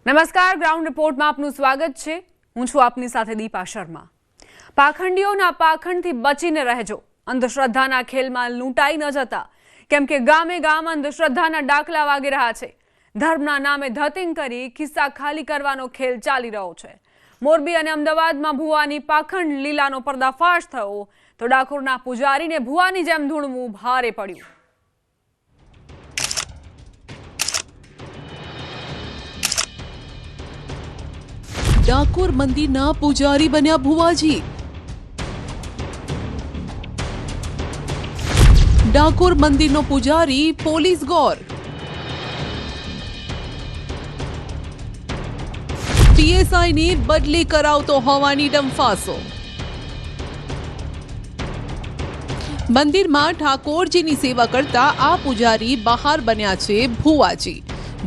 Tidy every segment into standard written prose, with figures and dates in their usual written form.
નમસ્કાર, ગ્રાઉન્ડ રિપોર્ટમાં આપનું સ્વાગત છે। હું છું આપની સાથે દીપા શર્મા। પાખંડીઓના પાખંડથી બચીને રહેજો। અંધશ્રદ્ધાના ખેલમાં લૂંટાઈ ન જતા, કેમ કે ગામે ગામ અંધશ્રદ્ધાના ડાકલા વાગી રહ્યા છે। ધર્મના નામે ધતિંગ કરી ખિસ્સા ખાલી કરવાનો ખેલ ચાલી રહ્યો છે। મોરબી અને અમદાવાદમાં ભુવાની પાખંડ લીલાનો પર્દાફાશ થયો તો ડાકોરના પૂજારીને ભુવાની જેમ ધૂણવું ભારે પડ્યું। ડાકોર મંદિરના પૂજારી બન્યા ભુવાજી। ડાકોર મંદિરનો પૂજારી પોલીસ ગોર। પીએસઆઈની બદલી કરાવતો હોવાની ડંફાસો। મંદિરમાં ઠાકોરજીની સેવા કરતા આ પૂજારી બહાર બન્યા છે ભુવાજી।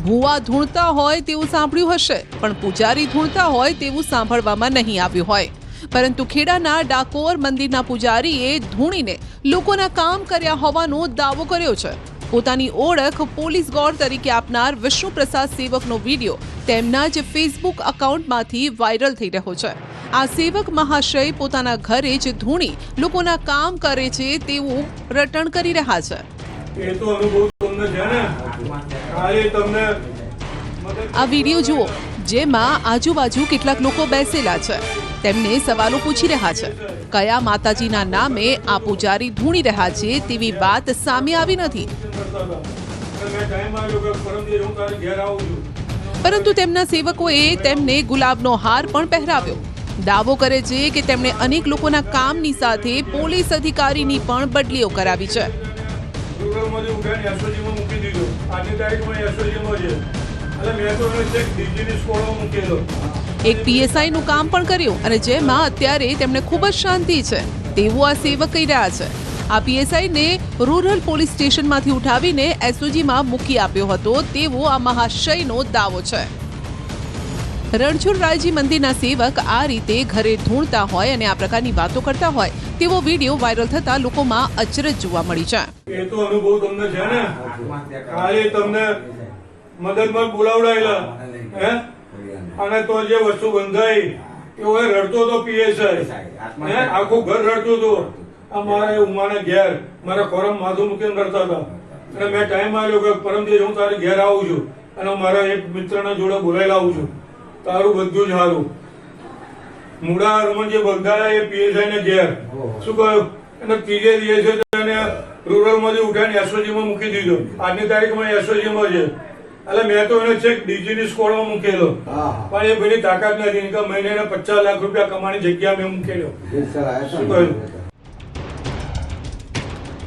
ભુવા ધૂણતા હોય તેવું સાંભળ્યું હશે, પણ પૂજારી ધૂણતા હોય તેવું સાંભળવામાં નહીં આવ્યું હોય। પરંતુ ખેડાના ડાકોર મંદિરના પૂજારીએ ધૂણીને લોકોના કામ કર્યા હોવાનો દાવો કર્યો છે। પોતાની ઓળખ પોલીસ ગોર તરીકે આપનાર વિષ્ણુપ્રસાદ સેવકનો વિડીયો તેમના જ ફેસબુક એકાઉન્ટમાંથી વાયરલ થઈ રહ્યો છે। આ સેવક મહાશય પોતાના ઘરે જ ધૂણી લોકોના કામ કરે છે તેવું રટણ કરી રહ્યા છે। આ વિડીયો જુઓ, જેમાં આજુબાજુ કેટલાક લોકો બેસેલા છે। તેમને સવાલો પૂછી રહ્યા છે। કયા માતાજીના નામે આ પૂજારી ધૂણી રહ્યા છે તેવી વાત સામે આવી નથી, પરંતુ તેમના સેવકોએ તેમને ગુલાબનો હાર પણ પહેરાવ્યો। દાવો કરે છે કે તેમણે અનેક લોકોના કામની સાથે પોલીસ અધિકારીની પણ બદલીઓ કરાવી છે। એક પીએસઆઈ નું કામ પણ કર્યું અને જેમાં અત્યારે તેમને ખૂબ જ શાંતિ છે તેવું આ સેવક કહી રહ્યા છે। આ પીએસઆઈ ને રૂરલ પોલીસ સ્ટેશનમાંથી ઉઠાવીને એસઓજીમાં મૂકી આપ્યો હતો તેવો આ મહાશયનો દાવો છે। રણછોડરાયજી મંદિરના સેવક આ રીતે ઘરે ધૂણતા હોય અને આ પ્રકારની વાતો કરતા હોય તેવો વિડીયો વાયરલ થતા લોકોમાં અચરજ જોવા મળી છે। એ તો અનુભવ તમને છે ને, કાલે તમને મદદમાં બોલાવડાયેલા હે, અને તો જે વસ્તુ બંધાઈ એવો રડતો તો પીએસઆઈ હે, આખું ઘર રડતું હતું। અમારા ઉમાના ઘેર મારા ખોરામ માથું મૂકીને રડતા હતા અને મેં ટાઈમ આવ્યો કે પરમદિવસે હું તારે ઘેર આવું છું અને મારા એક મિત્રના જોડે બોલાવી લાવું છું, તારું બધું જ સારું। મુડા રમણ જે બંધાયા એ પીએસઆઈ ને ઘેર શું કહ્યું, અને ત્રીજે દિવસે રૂરલ માંથી ઉઠાઈને એસઓજીમાં મૂકી દીધો। આજની તારીખમાં એસઓજીમાં છે, એટલે મેં તો એને છેક ડીજીની સ્કોડમાં મૂકેલો, પણ એ ભાઈની તાકાત નથી કે મહિને 50 લાખ રૂપિયા કમાણી જગ્યા મેં મૂકેલો। શું કહ્યું?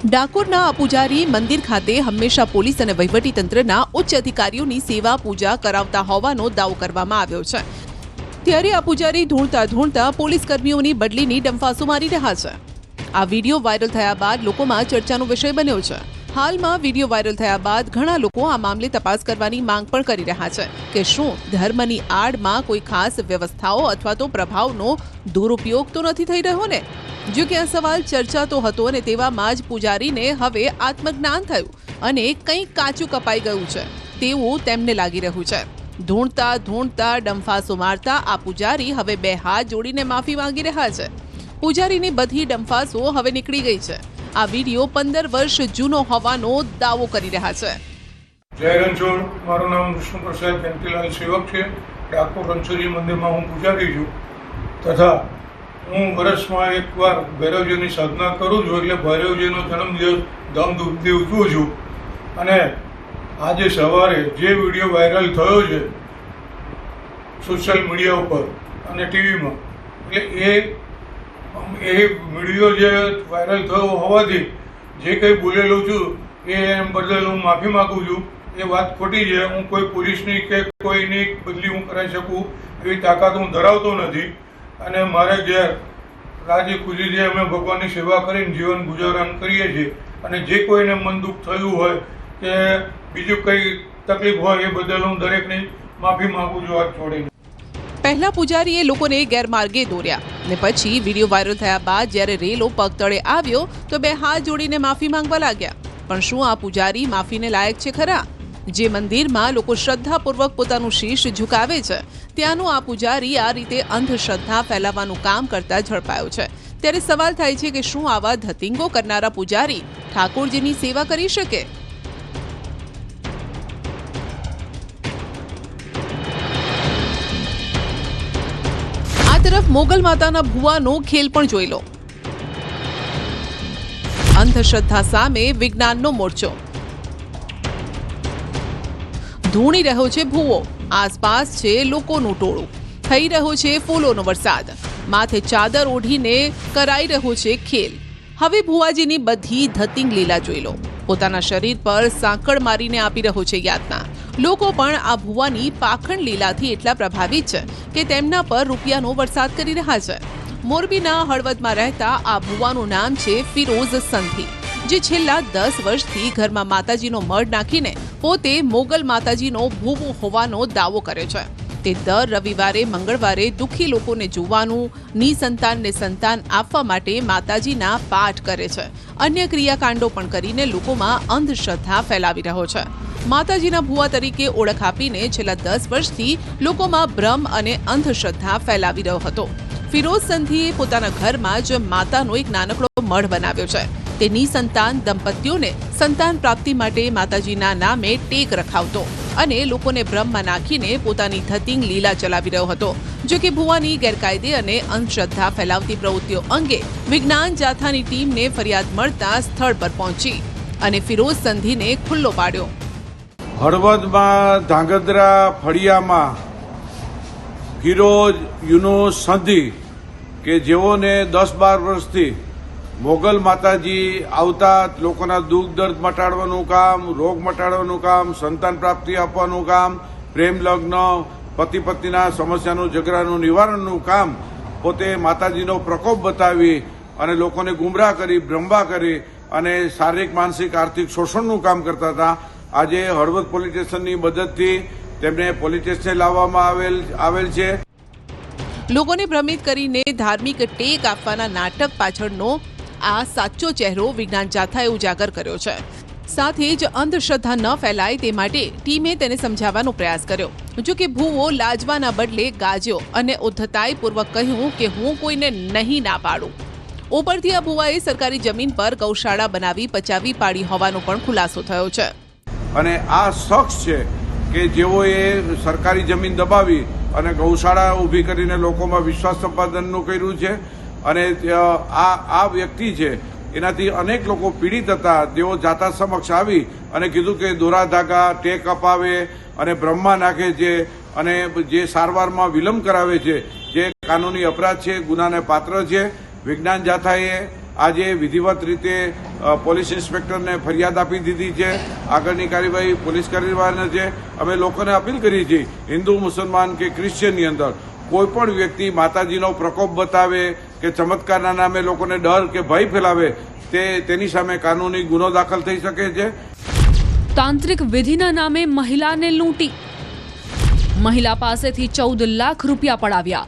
ડાકોરના આ પૂજારી મંદિર ખાતે હંમેશા પોલીસ અને વહીવટી તંત્રના ઉચ્ચ અધિકારીઓની સેવા પૂજા કરાવતા હોવાનો દાવો કરવામાં આવ્યો છે। ત્યારે આ પૂજારી ધૂણતા ધૂણતા પોલીસ કર્મીઓની બદલીની ડંફાસો મારી રહ્યા છે। આ વિડીયો વાયરલ થયા બાદ લોકોમાં ચર્ચાનો વિષય બન્યો છે। હાલમાં વિડીયો વાયરલ થયા બાદ ઘણા લોકો આ મામલે તપાસ કરવાની માંગ પણ કરી રહ્યા છે કે શું ધર્મની આડમાં કોઈ ખાસ વ્યવસ્થાઓ અથવા તો પ્રભાવનો દુરુપયોગ તો નથી થઈ રહ્યો ને? જો કે આ સવાલ ચર્ચાતો હતો અને તેવામાં જ પૂજારીને હવે આત્મજ્ઞાન થયું અને કંઈક કાચું કપાઈ ગયું છે તેવું તેમને લાગી રહ્યું છે। ધૂણતા ધૂણતા ડંફાસો મારતા આ પૂજારી હવે બે હાથ જોડીને માફી માંગી રહ્યા છે। પૂજારીની બધી ડંફાસો હવે નીકળી ગઈ છે। આ વિડીયો 15 વર્ષ જૂનો હોવાનો દાવો કરી રહ્યા છે। જય રણછોડ, મારું નામ વિષ્ણુપ્રસાદ કેન્તીલાલ સેવક છે। ડાકોર રણછોડજી મંદિરમાં હું પૂજારી છું, તથા હું વર્ષમાં એકવાર ભૈરવજીની સાધના કરું છું, એટલે ભૈરવજીનો જન્મદિવસ ધામધૂમથી ઉજવું છું। અને આજે સવારે જે વિડીયો વાયરલ થયો છે સોશિયલ મીડિયા ઉપર અને ટીવીમાં, એટલે એ વિડીયો જે વાયરલ થયો હોવાથી જે કંઈ બોલેલું છું એ એમ બદલ હું માફી માગું છું। એ વાત ખોટી છે। હું કોઈ પોલીસની કે કોઈની બદલી હું કરાવી શકું એવી તાકાત હું ધરાવતો નથી, અને મારે ઘેર રાજી ખુશીથી અમે ભગવાનની સેવા કરીને જીવન ગુજારણ કરીએ છીએ। અને જે કોઈને મન દુઃખ થયું હોય કે બીજું કંઈ તકલીફ હોય એ બદલ હું દરેકની માફી માગું છું હાથ છોડીને। પહેલા પૂજારીએ લોકોને ગેરમાર્ગે દોર્યા ને પછી વિડીયો વાયરલ થયા બાદ જ્યારે રેલો પગ તળે આવ્યો તો બે હાથ જોડીને માફી માંગવા લાગ્યા। પણ શું આ પૂજારી માફીને લાયક છે ખરા? જે મંદિરમાં લોકો શ્રદ્ધાપૂર્વક પોતાનું શીશ ઝુકાવે છે ત્યાંનો આ પૂજારી આ રીતે અંધશ્રદ્ધા ફેલાવવાનું કામ કરતા ઝડપાયો છે। ત્યારે સવાલ થાય છે કે શું આવા ધતિંગો કરનારા પૂજારી ઠાકોરજીની સેવા કરી શકે? આ તરફ મોગલ માતાના ભુવાનો ખેલ પણ જોઈ લો। અંધશ્રદ્ધા સામે વિજ્ઞાનનો મોરચો। ધૂણી રહ્યો છે ભૂવો, આસપાસ છે લોકોનું ટોળું, થઈ રહ્યો છે ફૂલોનો વરસાદ, માથે ચાદર ઓઢીને કરાઈ રહ્યો છે ખેલ। હવે ભુવાજીની બધી ધતિંગ લીલા જોઈ લો। પોતાના શરીર પર સાંકળ મારીને આપી રહ્યો છે યાતના। લોકો પણ આ ભુવાની પાખંડ લીલાથી એટલા પ્રભાવિત છે કે તેમના પર રૂપિયાનો વરસાદ કરી રહ્યા છે। મોરબીના હળવદમાં રહેતા આ ભુવાનું નામ છે ફિરોઝ સંધી, જે છેલ્લા 10 વર્ષથી ઘરમાં માતાજીનો મઢ નાખીને પોતે મોગલ માતાજીનો ભુવો હોવાનો દાવો કરે છે। તે દર રવિવારે મંગળવારે દુઃખી લોકોને જોવાનું, નિસંતાનને સંતાન આપવા માટે માતાજીના પાઠ કરે છે। અન્ય ક્રિયાકાંડો પણ કરીને લોકોમાં અંધશ્રદ્ધા ફેલાવી રહ્યો છે। માતાજીના ભુવા તરીકે ઓળખ આપીને છેલ્લા 10 વર્ષથી લોકોમાં ભ્રમ અને અંધશ્રદ્ધા ફેલાવી રહ્યો હતો। ફિરોઝ સંધીએ પોતાના ઘરમાં જ માતાનો એક નાનકડો મઢ બનાવ્યો છે। તે નિસંતાન દંપતીઓને સંતાન પ્રાપ્તિ માટે માતાજીના નામે ટેક રખાવતો અને લોકોને ભ્રમમાં નાખીને પોતાની ધતિંગ લીલા ચલાવી રહ્યો હતો। જો કે ભુવાની ગેરકાયદે અને અંધશ્રદ્ધા ફેલાવતી પ્રવૃત્તિઓ અંગે વિજ્ઞાન જાથાની ટીમને ફરિયાદ મળતા સ્થળ પર પહોંચી અને ફિરોઝ સંધીને ખુલ્લો પાડ્યો। હળવદમાં ધાંગધ્રા ફળિયામાં ફિરોઝ યુનુસ સંધી કે જેઓને 10-12 વર્ષથી મોગલ માતાજી આવતા લોકોના દુઃખ દર્દ મટાડવાનું કામ, રોગ મટાડવાનું કામ, સંતાન પ્રાપ્તિ આપવાનું કામ, પ્રેમ લગ્ન, પતિ પત્નીના સમસ્યાનું ઝઘડાનું નિવારણનું કામ પોતે માતાજીનો પ્રકોપ બતાવી અને લોકોને ગુમરાહ કરી, ભ્રમવા કરી અને શારીરિક, માનસિક, આર્થિક શોષણનું કામ કરતા હતા। આજે હળવદ પોલીસ સ્ટેશનની મદદથી તેમને પોલીસ સ્ટેશને લાવવામાં આવેલ છે। લોકોને ભ્રમિત કરીને ધાર્મિક ટેક આપવાના નાટક પાછળનો આ સાચો ચહેરો વિજ્ઞાન જાથાએ ઉજાગર કર્યો છે। સાથે જ અંધશ્રદ્ધા ન ફેલાય તે માટે ટીમે તેને સમજાવવાનો પ્રયાસ કર્યો। જો કે ભૂવો લાજવાના બદલે ગાજ્યો અને ઉદ્ધતાઈપૂર્વક કહ્યું કે હું કોઈને નહીં ના પાડું। ઉપરથી આ ભૂવાએ સરકારી જમીન પર ગૌશાળા બનાવી પચાવી પાડી હોવાનો પણ ખુલાસો થયો છે। અને આ શખ્સ છે કે જેઓએ સરકારી જમીન દબાવી અને ગૌશાળા ઊભી કરીને લોકોમાં વિશ્વાસ સંપાદનનું કર્યું છે। અને આ વ્યક્તિ છે એનાથી અનેક લોકો પીડિત હતા। તેઓ જાતા સમક્ષ આવી અને કીધું કે દોરા ધાગા ટેક અપાવે અને બ્રહ્મા નાખે છે અને જે સારવારમાં વિલંબ કરાવે છે, જે કાનૂની અપરાધ છે, ગુનાને પાત્ર છે। વિજ્ઞાન જાથાએ આજે વિધિવત રીતે પોલીસ ઇન્સ્પેક્ટરને ફરિયાદ આપી દીધી છે। આગળની કાર્યવાહી પોલીસ કાર્યવાહી છે। અમે લોકોને અપીલ કરી છે, હિન્દુ, મુસલમાન કે ક્રિશ્ચિયનની અંદર કોઈ પણ વ્યક્તિ માતાજીનો પ્રકોપ બતાવે કે ચમત્કારના નામે લોકોને ડર કે ભય ફેલાવે તેની સામે કાનૂની ગુનો દાખલ થઈ શકે છે। તાંત્રિક વિધિના નામે મહિલાને લૂંટી, મહિલા પાસેથી 14 લાખ રૂપિયા પડાવ્યા।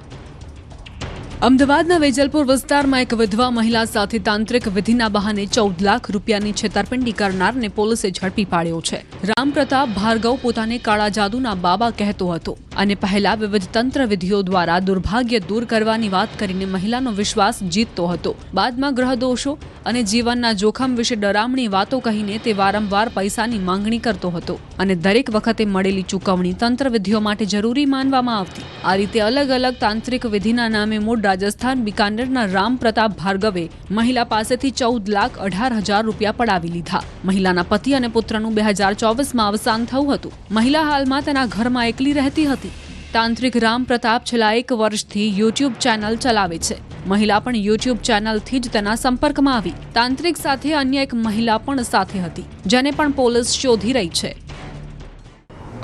અમદાવાદના વેજલપુર વિસ્તારમાં એક વિધવા મહિલા સાથે તાંત્રિક વિધિના બહાને 14 લાખ રૂપિયાની છેતરપિંડી કરનારને પોલીસે ઝડપી પાડ્યો છે। રામપ્રતાપ ભાર્ગવ પોતાને કાળા જાદુના બાબા કહેતો હતો અને પહેલા વિવિધ તંત્ર વિધિઓ દ્વારા દુર્ભાગ્ય દૂર કરવાની વાત કરીને મહિલાનો વિશ્વાસ જીતતો હતો। બાદમાં ગ્રહ દોષો અને જીવનના જોખમ વિશે ડરામણી વાતો કહીને તે વારંવાર પૈસાની માંગણી કરતો હતો અને દરેક વખતે મળેલી ચૂકવણી તંત્ર વિધિઓ માટે જરૂરી માનવામાં આવતી। આ રીતે અલગ અલગ તાંત્રિક વિધિના નામે મૂળ રાજસ્થાન બિકાનેરના રામપ્રતાપ ભાર્ગવે મહિલા પાસેથી 14,18,000 રૂપિયા પડાવી લીધા। મહિલાના પતિ અને પુત્રનું 2024માં અવસાન થયું હતું। મહિલા હાલમાં તેના ઘરમાં એકલી રહેતી હતી। તાંત્રિક રામપ્રતાપ છેલ્લા 1 વર્ષથી યુટ્યુબ ચેનલ ચલાવે છે। મહિલા પણ યુટ્યુબ ચેનલથી જ તેના સંપર્કમાં આવી। તાંત્રિક સાથે અન્ય એક મહિલા પણ સાથે હતી, જેને પણ પોલીસ શોધી રહી છે।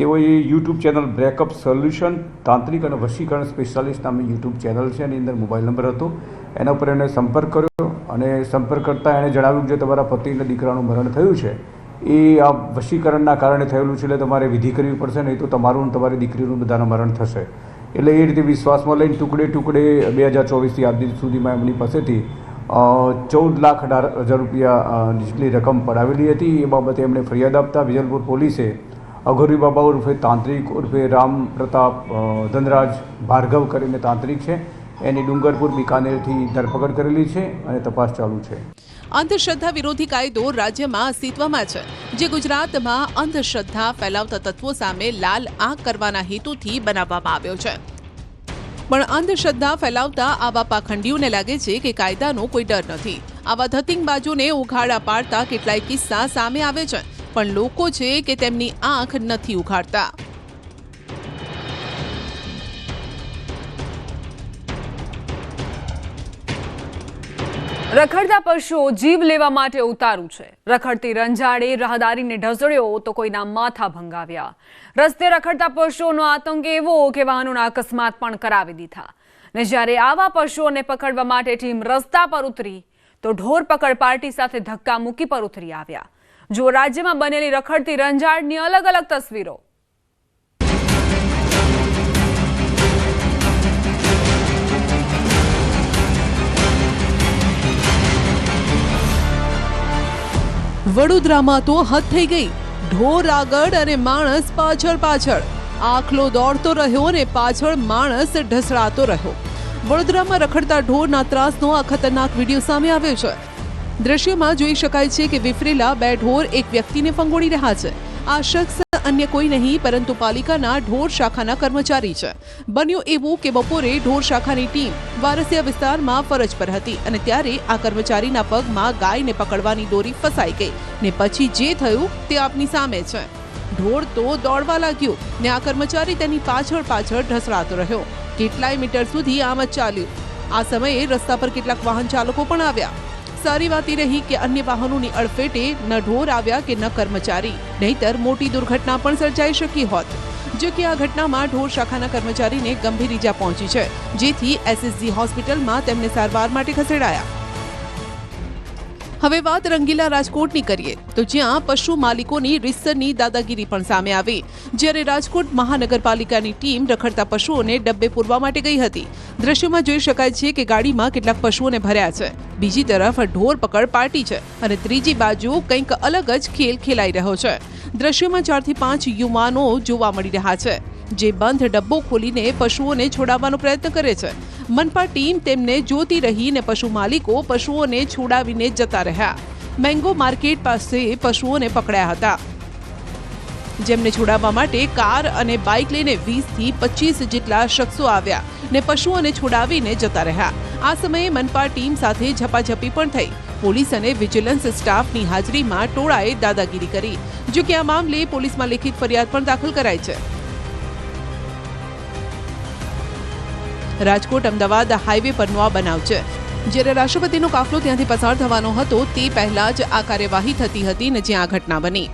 તેઓએ યુટ્યુબ ચેનલ બ્રેકઅપ સોલ્યુશન તાંત્રિક અને વશીકરણ સ્પેશિયાલિસ્ટ નામની યુટ્યુબ ચેનલ છે। એની અંદર મોબાઈલ નંબર હતો, એના ઉપર એને સંપર્ક કર્યો અને સંપર્ક કરતાં એણે જણાવ્યું કે તમારા પતિ અને દીકરાનું મરણ થયું છે, એ આ વશીકરણના કારણે થયેલું છે, એટલે તમારે વિધિ કરવી પડશે, નહીં તો તમારું અને તમારી દીકરીનું બધાનું મરણ થશે। એટલે એ રીતે વિશ્વાસમાં લઈને ટુકડે 2024થી આજ દિવસ સુધીમાં એમની પાસેથી 14,18,000 રૂપિયા જેટલી રકમ પડાવેલી હતી। એ બાબતે એમણે ફરિયાદ આપતા વિજલપુર પોલીસે અઘોરી બાબા ઉર્ફે તાંત્રિક ઉર્ફે રામ પ્રતાપ ધનરાજ ભાર્ગવ કરીને તાંત્રિક છે, એની ડુંગરપુર બિકાનેરથી ધરપકડ કરેલી છે અને તપાસ ચાલુ છે. અંધશ્રદ્ધા વિરોધી કાયદો રાજ્યમાં અસ્તિત્વમાં છે, જે ગુજરાતમાં અંધશ્રદ્ધા ફેલાવતા તત્વો સામે લાલ આંખ કરવાના હેતુથી બનાવવામાં આવ્યો છે. પણ અંધશ્રદ્ધા ફેલાવતા આવા પાખંડીઓને લાગે છે કે કાયદાનો કોઈ ડર નથી. આવા ધતિંગબાજોને ઉઘાડા પાડતા કેટલાય કિસ્સા સામે આવે છે, પણ લોકો છે કે તેમની આંખ નથી ઉઘાડતા. રખડતા પશુઓ જીવ લેવા માટે ઉતારું છે. રખડતી રંજાડે રાહદારીને ઢસડ્યો તો કોઈના માથા ભંગાવ્યા. રસ્તે રખડતા પશુઓનો આતંક એવો કે વાહનોના અકસ્માત પણ કરાવી દીધા. ને જ્યારે આવા પશુઓને પકડવા માટે ટીમ રસ્તા પર ઉતરી તો ઢોર પકડ પાર્ટી સાથે ધક્કા મૂકી પર ઉતરી આવ્યા. જો રાજ્યમાં બનેલી રખડતી રંજાડની અલગ અલગ તસવીરો. વડોદરામાં તો હદ થઈ ગઈ. ઢોર આગળ અને માણસ પાછળ પાછળ. આખલો દોડતો રહ્યો અને પાછળ માણસ ઢસડાતો રહ્યો. વડોદરામાં રખડતા ઢોરના ત્રાસનો આ ખતરનાક વિડીયો સામે આવ્યો છે. દ્રશ્યમાં જોઈ શકાય છે કે વિફરેલા બે ઢોર એક વ્યક્તિને ફંગોળી રહ્યા છે. આ શખ્સ અન્ય કોઈ નહીં પરંતુ પાલિકાના ઢોર શાખાના કર્મચારી છે. બન્યું એવું કે બપોરે ઢોર શાખાની ટીમ વારસિયા વિસ્તારમાં ફરજ પર હતી અને ત્યારે આ કર્મચારીના પગમાં ગાયને પકડવાની દોરી ફસાઈ ગઈ ને પછી જે થયું તે આપની સામે છે. ઢોર તો દોડવા લાગ્યું ને આ કર્મચારી તેની પાછળ પાછળ ઢસડાતો રહ્યો. કેટલાય મીટર સુધી આમ જ ચાલ્યું. આ સમયે રસ્તા પર કેટલાક વાહન ચાલકો પણ આવ્યા. સારી વાત એ રહી કે અન્ય વાહનોની અડફેટે ન ઢોર આવ્યા કે ન કર્મચારી, નહીતર મોટી દુર્ઘટના પણ સર્જાઈ શકી હોત. જો કે આ ઘટનામાં ઢોર શાખાના કર્મચારીને ગંભીર ઈજા પહોંચી છે, જેથી SSG હોસ્પિટલમાં તેમને સારવાર માટે ખસેડાયા. હવે વાત રંગીલા રાજકોટની કરીએ તો જ્યાં પશુ માલિકોની રીતસરની દાદાગીરી પણ સામે આવી. જ્યારે રાજકોટ મહાનગરપાલિકાની ટીમ રખડતા પશુઓને ડબ્બે પૂરવા માટે ગઈ હતી. દ્રશ્યોમાં જોઈ શકાય છે કે ગાડીમાં કેટલાક પશુઓને ભર્યા છે. બીજી તરફ ઢોર પકડ પાર્ટી છે અને ત્રીજી બાજુ કંઈક અલગ જ ખેલ ખેલાઈ રહ્યો છે. દ્રશ્યોમાં 4 થી 5 યુવાનો જોવા મળી રહ્યા છે, જે બંધ ડબ્બો ખોલીને પશુઓને છોડાવવાનો પ્રયત્ન કરે છે. મનપા ટીમ તેમને જોતી રહી ને પશુ માલિકો પશુઓને છોડાવીને જતા રહ્યા. મેંગો માર્કેટ પાસે પશુઓને પકડ્યા હતા, જેમને છોડાવવા માટે કાર અને બાઇક લઈને 20 થી 25 જેટલા શખ્સો આવ્યા ને પશુઓને છોડાવીને જતા રહ્યા. આ સમયે મનપા ટીમ સાથે ઝપાઝપી પણ થઈ. પોલીસ અને વિજિલન્સ સ્ટાફની હાજરીમાં ટોળાએ દાદાગીરી કરી. જો કે આ મામલે પોલીસમાં લેખિત ફરિયાદ પણ દાખલ કરાઈ છે. રાજકોટ અમદાવાદ હાઈવે પરનો આ બનાવ છે. જ્યારે રાષ્ટ્રપતિનો કાફલો ત્યાંથી પસાર થવાનો હતો તે પહેલા જ આ કાર્યવાહી થતી હતી ને જ્યાં આ ઘટના બની.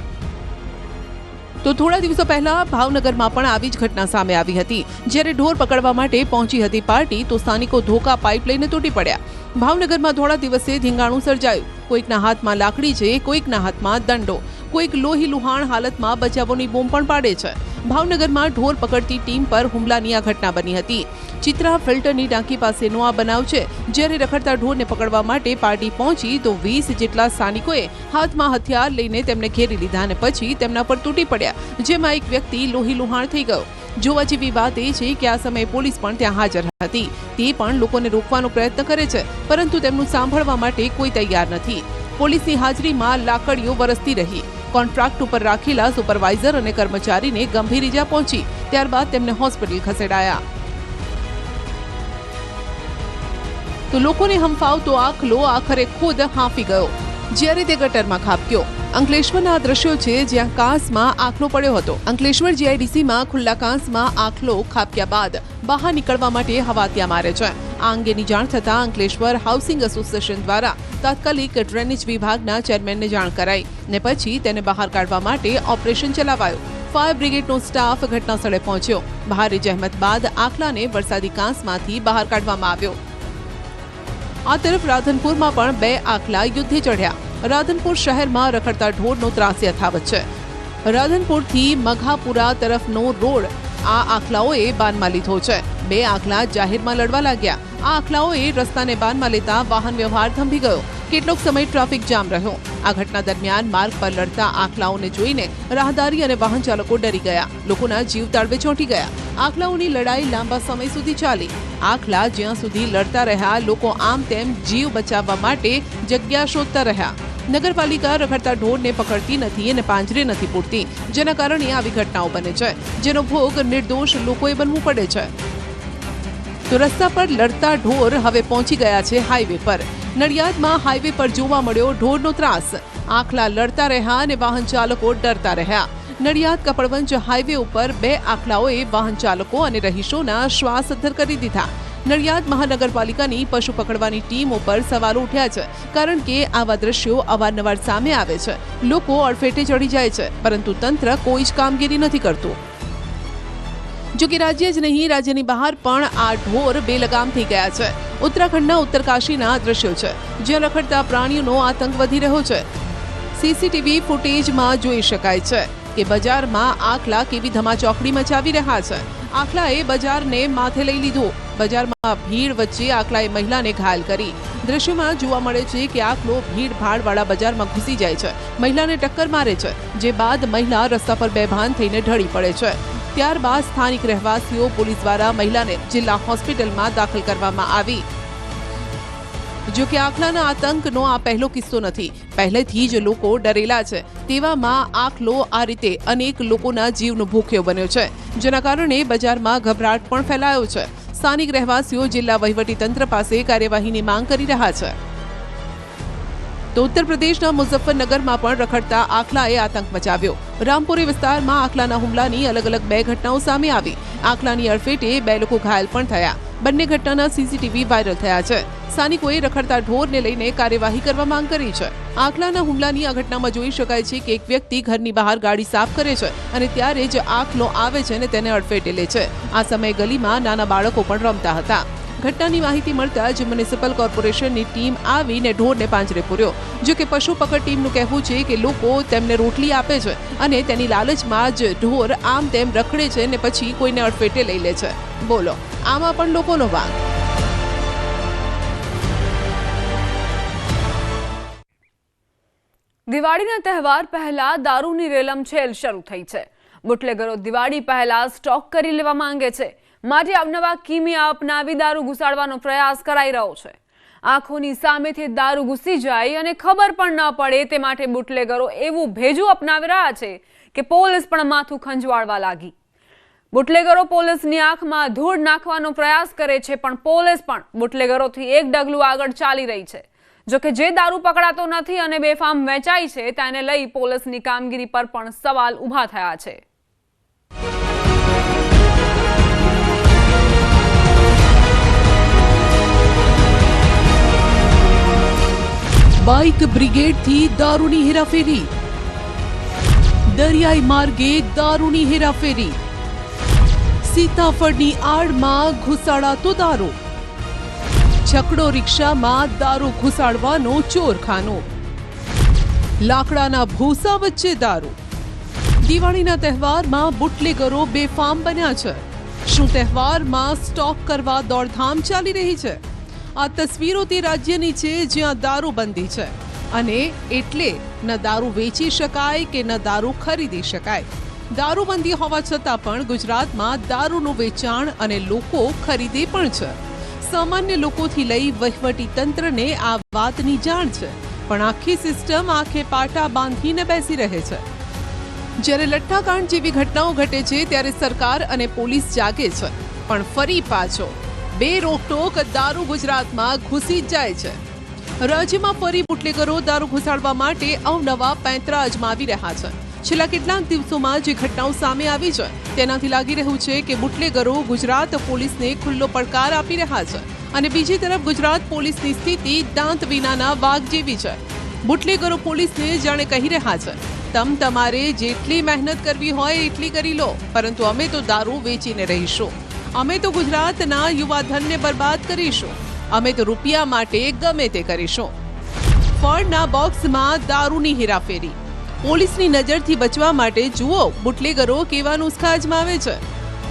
તો થોડા દિવસો પહેલા ભાવનગરમાં પણ આવી જ ઘટના સામે આવી હતી. જ્યારે ઢોર પકડવા માટે પહોંચી હતી પાર્ટી તો સ્થાનિકો ધોકા પાઇપ લઈને તૂટી પડ્યા. ભાવનગરમાં થોડા દિવસે ધીંગાણું સર્જાયું. કોઈકના હાથમાં લાકડી છે, કોઈકના હાથમાં દંડો, કોઈક લોહી લુહાણ હાલતમાં બચાવોની બૂમ પણ પાડે છે. ભાવનગરમાં ઢોર પકડતી ટીમ પર હુમલાની આ ઘટના બની હતી. ચિત્રા ફિલ્ટરની ટાંકી પાસેનો આ બનાવ છે. જ્યારે રખડતા ઢોરને પકડવા માટે પાર્ટી પહોંચી તો 20 જેટલા સ્થાનિકોએ હાથમાં હથિયાર લઈને તેમને ઘેરી લીધા અને પછી તેમના પર તૂટી પડ્યા, જેમાં એક વ્યક્તિ લોહી લુહાણ થઈ ગયો. જોવા જેવી વાત એ છે કે આ સમયે પોલીસ પણ ત્યાં હાજર હતી. તે પણ લોકોને રોકવાનો પ્રયત્ન કરે છે, પરંતુ તેમનું સાંભળવા માટે કોઈ તૈયાર નથી. પોલીસની હાજરીમાં લાકડીઓ વરસતી રહી. કોન્ટ્રાક્ટ ઉપર રાખેલા સુપરવાઇઝર અને કર્મચારીને ગંભીર ઈજા પહોંચી. ત્યારબાદ તેમને હોસ્પિટલ ખસેડાયા. તો લોકોને હંફાવતો આખલો આખરે ખુદ હાંફી ગયો, જ્યારે તે ગટરમાં ખાબક્યો. અંકલેશ્વરના દ્રશ્યો છે જ્યાં કાંસમાં આખલો પડ્યો હતો. અંકલેશ્વર GIDCમાં ખુલ્લા કાંસમાં આખલો ખાબક્યા બાદ બહાર નીકળવા માટે હવાતિયા મારે છે. આ અંગેની જાણ થતાં અંકલેશ્વર હાઉસિંગ એસોસિએશન દ્વારા તાત્કાલિક ડ્રેનેજ વિભાગના ચેરમેનને જાણ કરાઈ ને પછી તેને બહાર કાઢવા માટે ઓપરેશન ચલાવાયું. ફાયર બ્રિગેડનો સ્ટાફ ઘટના સ્થળે પહોંચ્યો. ભારે જહેમત બાદ આખલાને વરસાદી કાંસમાંથી બહાર કાઢવામાં આવ્યો. આ તરફ રાધનપુરમાં પણ 2 આખલા યુદ્ધે ચઢ્યા. રાધનપુર શહેરમાં રખડતા ઢોરનો ત્રાસ યથાવત છે. રાધનપુરથી મઘાપુરા તરફનો રોડ આ આખલાઓએ બાનમાં લીધો છે. 2 આખલા જાહેરમાં લડવા લાગ્યા. આ આખલાઓએ રસ્તાને બાનમાં લેતા વાહન વ્યવહાર થંભી ગયો. કેટલોક સમય ટ્રાફિક જામ રહ્યો. આ ઘટના દરમિયાન માર્ગ પર લડતા આખલાઓને જોઈને રાહદારી અને વાહન ચાલકો ડરી ગયા. લોકોના જીવ તાળવે ચોંટી ગયા. આખલાઓની લડાઈ લાંબા સમય સુધી ચાલી. આખલા જ્યાં સુધી લડતા રહ્યા, લોકો આમ તેમ જીવ બચાવવા માટે જગ્યા શોધતા રહ્યા. નગરપાલિકા રખડતા ઢોરને પકડતી નથી અને પાંજરે નથી પૂરતી, જેના કારણે આવી ઘટનાઓ બને છે, જેનો ભોગ નિર્દોષ લોકોએ બનવું પડે છે. તો રસ્તા પર લડતા ઢોર હવે પહોંચી ગયા છે હાઈવે પર. નડિયાદમાં હાઈવે પર જોવા મળ્યો ઢોરનો ત્રાસ. આખલા લડતા રહ્યા અને વાહન ચાલકો ડરતા રહ્યા. નડિયાદ કપડવંજ હાઈવે ઉપર 2 આખલાઓએ વાહન ચાલકો અને રહીશોના શ્વાસ અદ્ધર કરી દીધા. નડિયાદ મહાનગરપાલિકાની પશુ પકડવાની ટીમ ઉપર સવાલો ઉઠ્યા છે, કારણ કે આવા દ્રશ્યો અવારનવાર સામે આવે છે. લોકો અડફેટે ચડી જાય છે, પરંતુ તંત્ર કોઈ જ કામગીરી નથી કરતું. જો કે રાજ્ય જ નહીં, રાજ્યની બહાર પણ આ ઢોર બેલગામ થઈ ગયા છે. ઉત્તરાખંડના ઉત્તરકાશીના દ્રશ્યો છે, જ્યાં રખડતા પ્રાણીઓનો આતંક વધી રહ્યો છે. સીસીટીવી ફૂટેજમાં જોઈ શકાય છે કે બજારમાં આખલા કેવી ધમાચોકડી મચાવી રહ્યા છે. આખલાએ બજારને માથે લઈ લીધું. બજારમાં ભીડ વચ્ચે આખલાએ મહિલાને ઘાયલ કરી. દ્રશ્યમાં જોવા મળે છે કે આખલો ભીડભાડવાળા બજારમાં ઘૂસી જાય છે, મહિલાને ટક્કર મારે છે, જે બાદ મહિલા રસ્તા પર બેભાન થઈને ઢળી પડે છે. ત્યારબાદ સ્થાનિક રહેવાસીઓ પોલીસ દ્વારા મહિલાને જિલ્લા હોસ્પિટલમાં દાખલ કરવામાં આવી. જો કે આખલાના આતંકનો આ પહેલો કિસ્સો નથી. પહેલેથી જ લોકો ડરેલા છે. તેવામાં આખલો આ રીતે અનેક લોકોના જીવનો ભૂખ્યો બન્યો છે, જેના કારણે બજારમાં ગભરાટ પણ ફેલાયો છે. સ્થાનિક રહેવાસીઓ જિલ્લા વહીવટીતંત્ર પાસે કાર્યવાહીની માંગ કરી રહ્યા છે. તો ઉત્તર પ્રદેશના મુઝફ્ફરનગરમાં પણ રખડતા આખલાએ આતંક મચાવ્યો. રામપુરી વિસ્તારમાં આખલાના હુમલાની અલગ અલગ 2 ઘટનાઓ સામે આવી. આખલાની અડફેટે 2 લોકો ઘાયલ પણ થયા. બંને ઘટનાના સીસીટીવી વાયરલ થયા છે. સ્થાનિકોએ રખડતા ઢોરને લઈને કાર્યવાહી કરવા માંગ કરી છે. આખલાના હુમલાની આ ઘટનામાં જોઈ શકાય છે કે એક વ્યક્તિ ઘરની બહાર ગાડી સાફ કરે છે અને ત્યારે જ આખલો આવે છે અને તેને અડફેટે લે છે. આ સમયે ગલીમાં નાના બાળકો પણ રમતા હતા. ઘટનાની માહિતી મળતા જ મ્યુનિસિપલ કોર્પોરેશનની ટીમ આવીને ઢોરને પાંજરે પૂર્યો. જો કે પશુ પકડ ટીમનું કહેવું છે કે લોકો તેમને રોટલી આપે છે અને તેની લાલચમાં જ ઢોર આમ તેમ રખડે છે અને પછી કોઈને અડફેટે લઈ લે છે. બોલો, આમાં પણ લોકોનો વાંક. દિવાળીના તહેવાર પહેલા દારૂની રેલમછેલ શરૂ થઈ છે. બુટલેગરો દિવાળી પહેલા સ્ટોક કરી લેવા માંગે છે, માટે અવનવા કિમિયા અપનાવી દારૂ ઘુસાડવાનો પ્રયાસ કરાઈ રહ્યો છે. આંખોની સામેથી દારૂ ઘૂસી જાય અને ખબર પણ ન પડે તે માટે બુટલેગરો એવું ભેજું અપનાવી રહ્યા છે કે પોલીસ પણ માથું ખંજવાળવા લાગી. બુટલેગરો પોલીસની આંખમાં ધૂળ નાખવાનો પ્રયાસ કરે છે, પણ પોલીસ પણ બુટલેગરોથી એક ડગલું આગળ ચાલી રહી છે. જોકે જે દારૂ પકડાતો નથી અને બેફામ વેચાય છે, તેને લઈ પોલીસની કામગીરી પર પણ સવાલ ઊભા થયા છે. બાઇક બ્રિગેડથી દારૂની હેરાફેરી. દરિયાઈ માર્ગે દારૂની હેરાફેરી. સીતાફળની આડમાં ઘુસાડાતો દારૂ. છકડો રિક્ષામાં દારૂ ઘુસાડવાનો ચોરખાનો. લાકડાના ભૂસા વચ્ચે દારૂ. દિવાળીના તહેવારમાં બુટલેગરો બેફામ બન્યા છે. શું તહેવારમાં સ્ટોક કરવા દોડધામ ચાલી રહી છે? આ તસવીરો તે રાજ્યની છે જ્યાં દારૂબંધી છે અને એટલે ન દારૂ વેચી શકાય કે ન દારૂ ખરીદી શકાય. દારૂબંધી હોવા છતાં પણ ગુજરાતમાં દારૂનું વેચાણ અને લોકો ખરીદે પણ છે. સામાન્ય લોકોથી લઈ વહીવટી તંત્રને આ વાતની જાણ છે, પણ આખી સિસ્ટમ આંખે પાટા બાંધીને બેસી રહે છે. જ્યારે લઠ્ઠાકાંડ જેવી ઘટનાઓ ઘટે છે ત્યારે સરકાર અને પોલીસ જાગે છે, પણ ફરી પાછો બેરોકટોક દારૂ ગુજરાતમાં ઘૂસી જ જાય છે. રાજ્યમાં ફરી બુટલેગરો દારૂ ઘુસાડવા માટે અવનવા પેંતરા અજમાવી રહ્યા છે. છેલ્લા કેટલાક દિવસોમાં જે ઘટનાઓ સામે આવી છે તેનાથી લાગી રહ્યું છે કે બુટલેગરો ગુજરાત પોલીસને ખુલ્લો પડકાર આપી રહ્યા છે અને બીજી તરફ ગુજરાત પોલીસની સ્થિતિ દાંત વિનાના વાઘ જેવી છે. બુટલેગરો પોલીસને જાણે કહી રહ્યા છે, તમારે જેટલી મહેનત કરવી હોય એટલી કરી લો, પરંતુ અમે તો દારૂ વેચીને રહીશું. અમે તો ગુજરાતના યુવાધનને બરબાદ કરીશું. અમે તો રૂપિયા માટે ગમે તે કરીશું. ફળના બોક્સમાં દારૂની હેરાફેરી. પોલીસની નજરથી બચવા માટે જુઓ બુટલેગરો કેવા નુસ્ખા અજમાવે છે.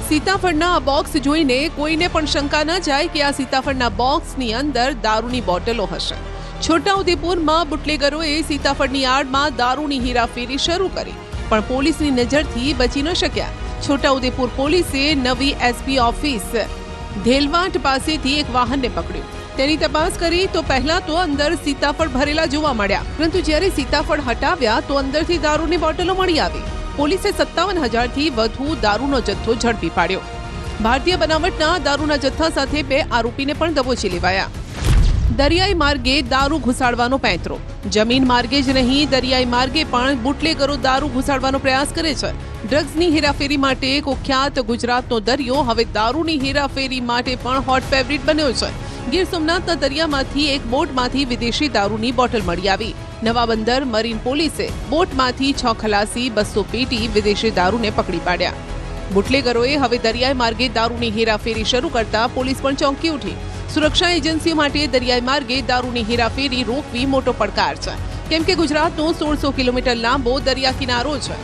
સીતાફળના આ બોક્સ જોઈને કોઈને પણ શંકા ન જાય કે આ સીતાફળના બોક્સની અંદર દારૂની બોટલો હશે. છોટાઉદેપુરમાં બુટલેગરોએ સીતાફળની આડમાં દારૂની હેરાફેરી શરૂ કરી, પણ પોલીસની નજરથી બચી ન શક્યા. છોટાઉદેપુર પોલીસે નવી એસપી ઓફિસ ધેલવાટ પાસેથી એક વાહનને પકડ્યું. તેની તપાસ કરી તો પહેલા તો અંદર સીતાફળ ભરેલા જોવા મળ્યા, પરંતુ જ્યારે સીતાફળ હટાવ્યા તો અંદરથી દારૂની બોટલો મળી આવી. પોલીસે 57,000થી વધુ દારૂનો જથ્થો ઝડપી પાડ્યો. ભારતીય બનાવટના દારૂના જથ્થા સાથે 2 આરોપીને પણ દબોચી લેવાયા. દરિયાઈ માર્ગે દારૂ ઘુસાડવાનો પેંતરો. જમીન માર્ગે જ નહીં, દરિયાઈ માર્ગે પણ બુટલેગરો દારૂ ઘુસાડવાનો પ્રયાસ કરે છે. ડ્રગ્સની હેરાફેરી માટે કુખ્યાત ગુજરાતનો દરિયો હવે દારૂની હેરાફેરી માટે પણ હોટ ફેવરિટ બન્યો છે. ગીર સોમનાથના દરિયામાંથી એક બોટમાંથી વિદેશી દારૂની બોટલ મળી આવી. નવા બંદર મરીન પોલીસે બોટમાંથી 6 ખલાસી 200 પેટી વિદેશી દારૂને પકડી પાડ્યા. બુટલેગરોએ હવે દરિયાઈ માર્ગે દારૂની હેરાફેરી શરૂ કરતા પોલીસ પણ ચોંકી ઉઠી. સુરક્ષા એજન્સીઓ માટે દરિયાઈ માર્ગે દારૂની હેરાફેરી રોકવી મોટો પડકાર છે, કેમ કે ગુજરાતનો 1600 કિલોમીટર લાંબો દરિયા કિનારો છે.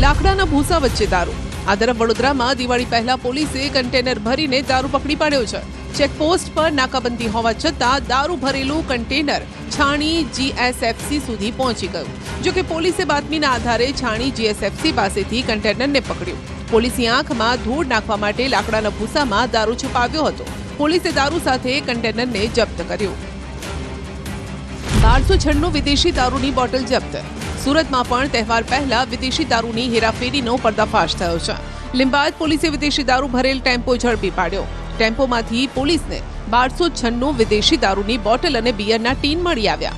લાકડાના ભૂસા વચ્ચે દારૂ. આ તરફ વડોદરામાં દિવાળી પહેલા પોલીસે કન્ટેનર ભરીને દારૂ પકડી પાડ્યો છે. ચેકપોસ્ટ પર નાકાબંધી હોવા છતાં દારૂ ભરેલું કન્ટેનર છાણી જીએસએફસી સુધી પહોંચી ગયું. જોકે પોલીસે બાતમીના આધારે છાણી જીએસએફસી પાસેથી કન્ટેનરને પકડ્યું. પોલીસની આંખમાં ધૂળ નાખવા માટે લાકડાના ભૂસામાં દારૂ છુપાવ્યો હતો. પોલીસે દારૂ સાથે કન્ટેનરને જપ્ત કર્યું. 1296 વિદેશી દારૂની બોટલ જપ્ત. સુરતમાં પણ તહેવાર પહેલા વિદેશી દારૂની હેરાફેરીનો પર્દાફાશ થયો છે. લીંબાયત પોલીસે વિદેશી દારૂ ભરેલ ટેમ્પો ઝડપી પાડ્યો. ટેમ્પોમાંથી પોલીસને 1296 વિદેશી દારૂની બોટલ અને બિયરના ટીન મળી આવ્યા.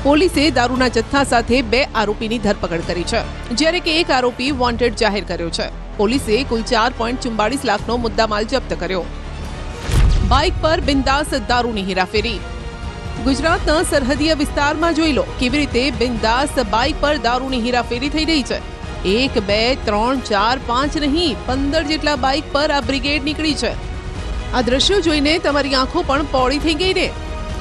પોલીસે દારૂના જથ્થા સાથે 2 આરોપીની ધરપકડ કરી છે, જ્યારે કે એક આરોપી વોન્ટેડ જાહેર કર્યો છે. પોલીસે કુલ 4.44 લાખનો મુદ્દામાલ જપ્ત કર્યો. બાઇક પર બિંદાસ દારૂની હેરાફેરી. ગુજરાતના સરહદીય વિસ્તારમાં જોઈ લો કેવી રીતે બિંદાસ બાઇક પર દારૂની હેરાફેરી થઈ રહી છે. 1, 2, 3, 4, 5 નહીં, 15 જેટલા બાઇક પર આ બ્રિગેડ નીકળી છે. આ દ્રશ્યો જોઈને તમારી આંખો પણ પોળી થઈ ગઈ ને.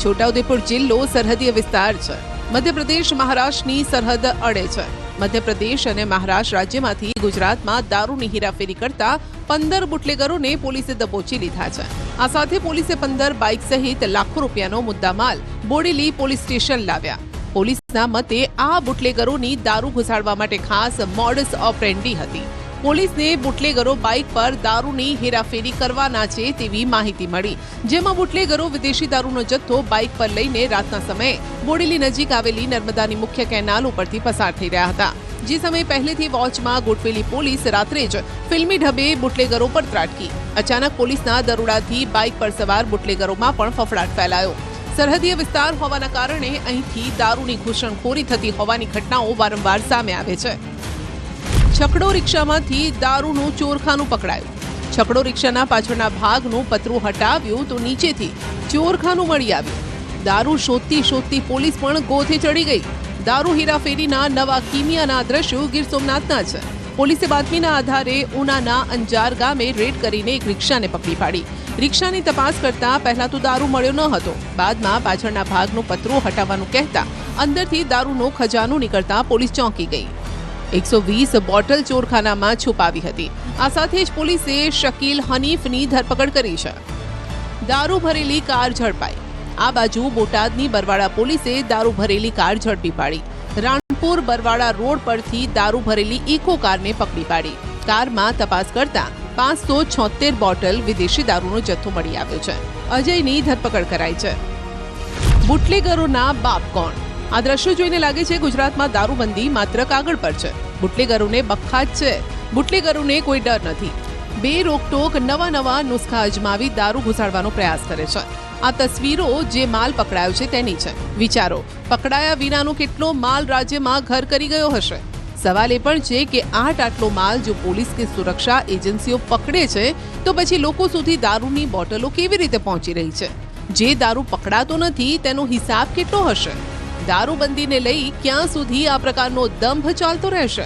છોટાઉદેપુર જિલ્લો સરહદીય વિસ્તાર છે. મધ્યપ્રદેશ મહારાષ્ટ્રની સરહદ અડે છે. મધ્યપ્રદેશ અને મહારાષ્ટ્ર રાજ્યમાંથી ગુજરાતમાં દારૂની હેરાફેરી કરતા 15 બુટલેગરોને પોલીસે દબોચી લીધા છે. આ સાથે પોલીસે 15 બાઇક સહિત લાખો રૂપિયાનો મુદ્દામાલ બોડેલી પોલીસ સ્ટેશન લાવ્યા. પોલીસના મતે આ બુટલેગરોની દારૂ ઘુસાડવા માટે ખાસ મોડસ ઓપરેન્ડી હતી. પોલીસને બુટલેગરો બાઇક પર દારૂની હેરાફેરી કરવાના છે તેવી માહિતી મળી, જેમાં બુટલેગરો વિદેશી દારૂનો જથ્થો બાઇક પર લઈને રાતના સમયે બોડેલી નજીક આવેલી નર્મદાની મુખ્ય કેનાલ ઉપરથી પસાર થઈ રહ્યા હતા. જે સમયે પહેલેથી વોચમાં ગોઠવેલી પોલીસ રાત્રે જ ફિલ્મી ઢબે બુટલેગરો પર ત્રાટકી. અચાનક પોલીસના દરોડાથી બાઇક પર સવાર બુટલેગરોમાં પણ ફફડાટ ફેલાયો. સરહદીય વિસ્તાર હોવાના કારણે અહીંથી દારૂની ઘૂસણખોરી થતી હોવાની ઘટનાઓ વારંવાર સામે આવે છે. છકડો રિક્ષામાંથી દારૂનું ચોરખાનું પકડાયું. છકડો રિક્ષાના પાછળના ભાગનું પતરું હટાવ્યું તો નીચેથી ચોરખાનું મળી આવ્યું. દારૂ શોધતી પોલીસ પણ ગોથે ચડી ગઈ. દારૂ હેરાફેરીના નવા કિમિયાના દ્રશ્યો ગીર સોમનાથના છે. પોલીસે બાતમીના આધારે ઉનાના અંજાર ગામે રેડ કરીને એક રિક્ષાને પકડી પાડી. રિક્ષાની તપાસ કરતા પહેલા તો દારૂ મળ્યો ન હતો. બાદમાં પાછળના ભાગનું પતરું હટાવવાનું કહેતા અંદરથી દારૂનો ખજાનો નીકળતા પોલીસ ચોંકી ગઈ. 120 બોટલ ચોરખાનામાં છુપાવી હતી. આ સાથે જ પોલીસે શકીલ હનીફની ધરપકડ કરી છે. દારૂ ભરેલી કાર ઝડપાઈ. આ બાજુ બોટાદની બરવાડા પોલીસે દારૂ ભરેલી કાર ઝડપી પાડી. રાણપુર બરવાડા રોડ પરથી દારૂ ભરેલી ઇકો કારને પકડી પાડી. કારમાં તપાસ કરતા 576 બોટલ વિદેશી દારૂનો જથ્થો મળી આવ્યો છે. અજયની ધરપકડ કરાઈ છે. બુટલેગરોના બાપ કોણ? આ દ્રશ્યો જોઈને લાગે છે ગુજરાતમાં દારૂબંધી માત્ર કાગળ પર છે. બુટલેગરોને બખ્ખા જ છે. બુટલેગરોને કોઈ ડર નથી. બે રોકટોક નવા નુસ્ખા અજમાવી દારૂ ઘુસાડવાનો પ્રયાસ કરે છે. આ તસવીરો જે માલ પકડાયો છે તેની છે. વિચારો, પકડાયા વિનાનો કેટલો માલ રાજ્યમાં ઘર કરી ગયો હશે. સવાલ એ પણ છે કે આટલો માલ જો પોલીસ કે સુરક્ષા એજન્સીઓ પકડે છે તો પછી લોકો સુધી દારૂની બોટલો કેવી રીતે પહોંચી રહી છે? જે દારૂ પકડાતો નથી તેનો હિસાબ કેટલો હશે? દારૂબંધીને લઈ ક્યાં સુધી આ પ્રકારનો દંભ ચાલતો રહેશે?